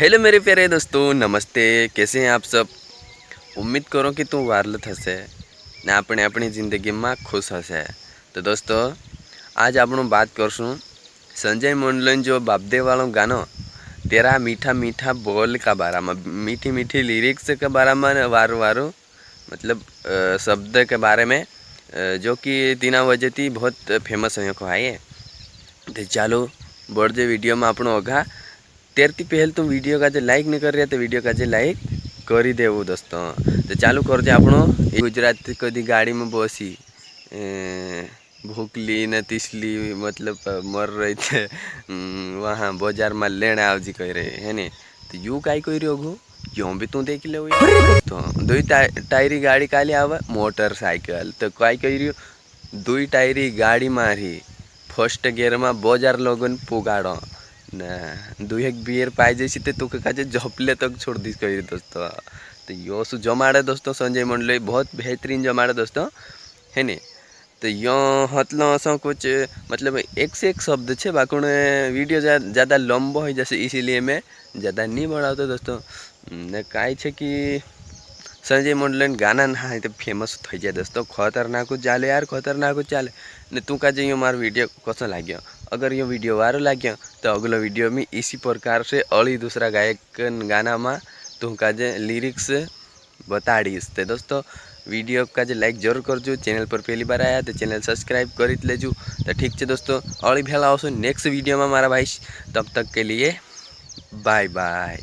Hello मेरे प्यारे दोस्तों, नमस्ते। कैसे हैं आप सब? उम्मीद करो कि तू वारलत हसे ने આપણે આપણી જિંદગીમાં ખુશ હશે। તો દોસ્તો, आज આપણું बात કરશું संजय मंडलन जो बापदे वालों गानो तेरा मीठा मीठा बोल का बारा में, मीठी मीठी लिरिक्स के बारे में, वारू वारू मतलब शब्द के बारे में, जो कि तीना वजह थी बहुत फेमस हो को आए। तो चालो बढ़ जे वीडियो में આપણો अघा त्यारती पहल तुम वीडियो का जो लाइक नहीं कर रहे तो वीडियो का जो लाइक कर देव दोस्तों। तो चालू कर जे आपणो गुजरात कदी गाड़ी में बसी भूखली ने तीसली मतलब मर रही थे वहाँ बाजार में लेने आवजी कह रहे है ने। तो यू कई कह रही यूँ भी तू देख ले तो दुई टायरी गाड़ी काली आवे मोटरसाइकिल तो कई कह रही दुई टायरी गाड़ी मारी फर्स्ट गियर में बाजार लोगन पुगाड़ो ना दुई एक बियर पाई जैसी ते तू काजे झपले तक छोड़ दी कही दोस्तों। तो यो शू जमाड़े दोस्तों संजय मंडल बहुत बेहतरीन जमाड़े दोस्तों है ने। तो यो हतलो असो कुछ मतलब एक से एक शब्द है बाकुने वीडियो ज़्यादा लंबो हो जैसे इसीलिए मैं ज़्यादा नहीं बढ़ाता दोस्तों। ने काई है कि संजय मंडलन गाना ना तो फेमस थी जाए दोस्तों। खतरनाक चाले यार, खतरनाक चाले ने तू का जो मार वीडियो कसो लगे। अगर ये वीडियो वारो लगे तो अगला वीडियो में इसी प्रकार से अली दूसरा गायक गाना में तू का जे लिरिक्स बताड़ीश। तो दोस्तों वीडियो का जो लाइक जरूर करजो। चैनल पर पहली बार आया तो चैनल सब्सक्राइब कर लेजो। तो ठीक है दोस्तों, अली भेला आवशो नेक्स्ट वीडियो में मारा भाई। तब तक के लिए बाय बाय।